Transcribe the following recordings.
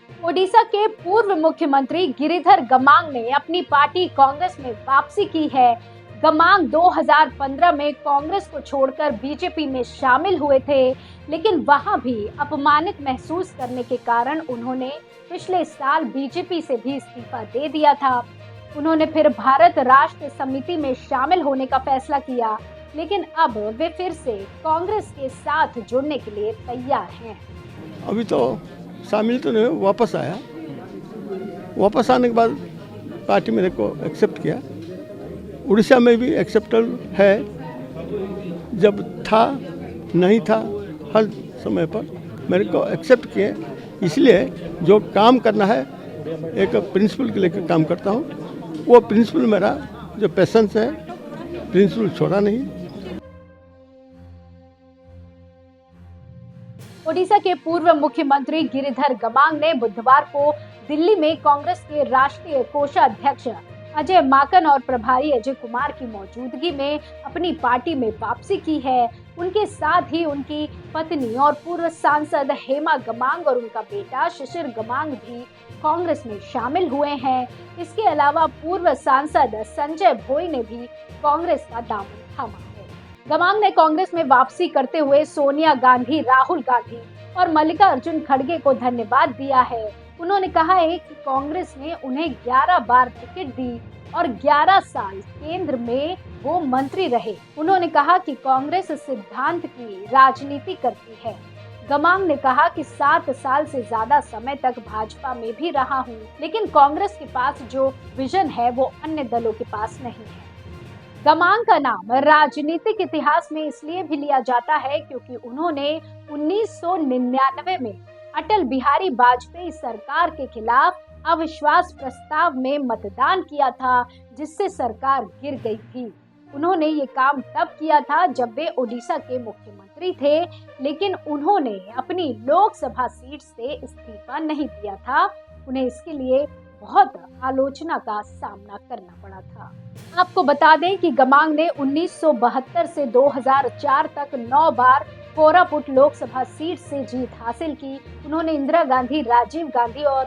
ओडिशा के पूर्व मुख्यमंत्री गिरिधर गमांग ने अपनी पार्टी कांग्रेस में वापसी की है। गमांग 2015 में कांग्रेस को छोड़कर बीजेपी में शामिल हुए थे, लेकिन वहां भी अपमानित महसूस करने के कारण उन्होंने पिछले साल बीजेपी से भी इस्तीफा दे दिया था। उन्होंने फिर भारत राष्ट्र समिति में शामिल होने का फैसला किया, लेकिन अब वे फिर से कांग्रेस के साथ जुड़ने के लिए तैयार हैं। अभी तो शामिल तो नहीं, वापस आया। वापस आने के बाद पार्टी मेरे को एक्सेप्ट किया। उड़ीसा में भी एक्सेप्टेबल है, जब था नहीं था, हर समय पर मेरे को एक्सेप्ट किए। इसलिए जो काम करना है, एक प्रिंसिपल के लेकर काम करता हूँ। वो प्रिंसिपल मेरा जो पैशंस है, प्रिंसिपल छोड़ा नहीं। ओडिशा के पूर्व मुख्यमंत्री गिरिधर गमांग ने बुधवार को दिल्ली में कांग्रेस के राष्ट्रीय कोषाध्यक्ष अजय माकन और प्रभारी अजय कुमार की मौजूदगी में अपनी पार्टी में वापसी की है। उनके साथ ही उनकी पत्नी और पूर्व सांसद हेमा गमांग और उनका बेटा शिशिर गमांग भी कांग्रेस में शामिल हुए हैं। इसके अलावा पूर्व सांसद संजय भोई ने भी कांग्रेस का दामन थामा है। गमांग ने कांग्रेस में वापसी करते हुए सोनिया गांधी, राहुल गांधी और मल्लिकार्जुन खड़गे को धन्यवाद दिया है। उन्होंने कहा है कि कांग्रेस ने उन्हें 11 बार टिकट दी और 11 साल केंद्र में वो मंत्री रहे। उन्होंने कहा कि कांग्रेस सिद्धांत की राजनीति करती है। गमांग ने कहा कि 7 साल से ज्यादा समय तक भाजपा में भी रहा हूँ, लेकिन कांग्रेस के पास जो विजन है वो अन्य दलों के पास नहीं है। गमांग का नाम राजनीतिक इतिहास में इसलिए भी लिया जाता है क्योंकि उन्होंने 1999 में अटल बिहारी वाजपेयी सरकार के खिलाफ अविश्वास प्रस्ताव में मतदान किया था, जिससे सरकार गिर गई थी। उन्होंने ये काम तब किया था जब वे ओडिशा के मुख्यमंत्री थे, लेकिन उन्होंने अपनी लोकसभा सीट से इस्तीफा नहीं दिया था। उन्हें इसके लिए बहुत आलोचना का सामना करना पड़ा था। आपको बता दें कि गमांग ने 1972 से 2004 तक 9 बार कोरापुट लोकसभा सीट से जीत हासिल की। उन्होंने इंदिरा गांधी, राजीव गांधी और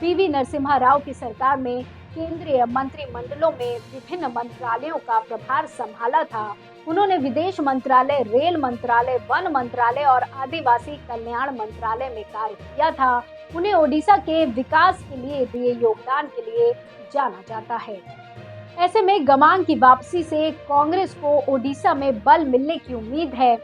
पीवी नरसिम्हा राव की सरकार में केंद्रीय मंत्रिमंडलों में विभिन्न मंत्रालयों का प्रभार संभाला था। उन्होंने विदेश मंत्रालय, रेल मंत्रालय, वन मंत्रालय और आदिवासी कल्याण मंत्रालय में कार्य किया था। उन्हें ओडिशा के विकास के लिए दिए योगदान के लिए जाना जाता है। ऐसे में गमांग की वापसी से कांग्रेस को ओडिशा में बल मिलने की उम्मीद है।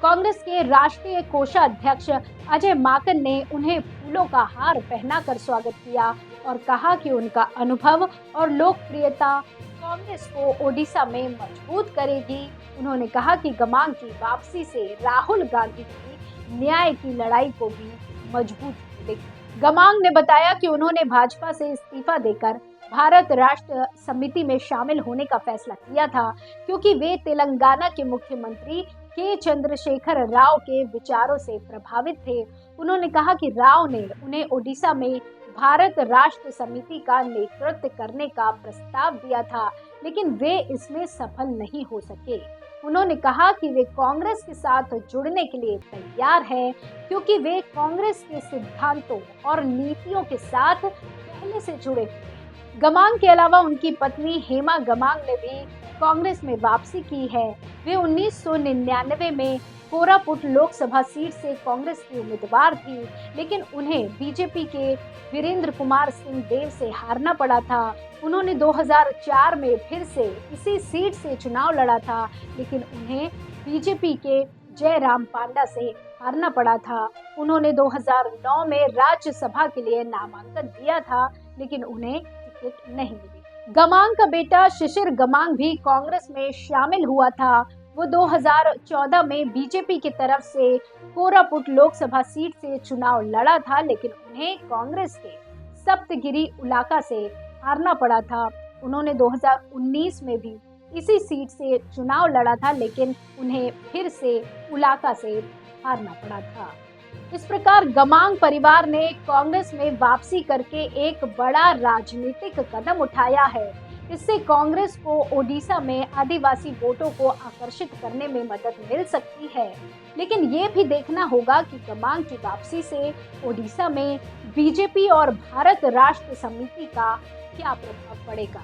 कांग्रेस के राष्ट्रीय कोषाध्यक्ष अजय माकन ने उन्हें फूलों का हार पहनाकर स्वागत किया और कहा कि उनका अनुभव और लोकप्रियता कांग्रेस को ओडिशा में मजबूत करेगी। उन्होंने कहा कि गमांग की वापसी से राहुल गांधी की न्याय की लड़ाई को भी मजबूत मिलेगी। गमांग ने बताया कि उन्होंने भाजपा से इस्तीफा देकर भारत राष्ट्र समिति में शामिल होने का फैसला किया था, क्योंकि वे तेलंगाना के मुख्यमंत्री के चंद्रशेखर राव के विचारों से प्रभावित थे। उन्होंने कहा कि राव ने उन्हें ओडिशा में भारत राष्ट्र समिति का नेतृत्व करने का प्रस्ताव दिया था, लेकिन वे इसमें सफल नहीं हो सके। उन्होंने कहा कि वे कांग्रेस के साथ जुड़ने के लिए तैयार हैं, क्योंकि वे कांग्रेस के सिद्धांतों और नीतियों के साथ पहले से जुड़े हुए हैं। गमांग के अलावा उनकी पत्नी हेमा गमांग ने भी कांग्रेस में वापसी की है। वे 1999 में कोरापुट लोकसभा सीट से कांग्रेस की उम्मीदवार थी, लेकिन उन्हें बीजेपी के वीरेंद्र कुमार सिंह देव से हारना पड़ा था। उन्होंने 2004 में फिर से इसी सीट से चुनाव लड़ा था, लेकिन उन्हें बीजेपी के जयराम पांडा से हारना पड़ा था। उन्होंने 2009 में राज्यसभा के लिए नामांकन दिया था, लेकिन उन्हें टिकट नहीं मिली। गमांग का बेटा शिशिर गमांग भी कांग्रेस में शामिल हुआ था। वो 2014 में बीजेपी की तरफ से कोरापुट लोकसभा सीट से चुनाव लड़ा था, लेकिन उन्हें कांग्रेस के सप्तगिरी इलाका से हारना पड़ा था। उन्होंने 2019 में भी इसी सीट से चुनाव लड़ा था, लेकिन उन्हें फिर से इलाका से हारना पड़ा था। इस प्रकार गमांग परिवार ने कांग्रेस में वापसी करके एक बड़ा राजनीतिक कदम उठाया है। इससे कांग्रेस को ओडिशा में आदिवासी वोटों को आकर्षित करने में मदद मिल सकती है, लेकिन ये भी देखना होगा कि गमांग की वापसी से ओडिशा में बीजेपी और भारत राष्ट्र समिति का क्या प्रभाव पड़ेगा।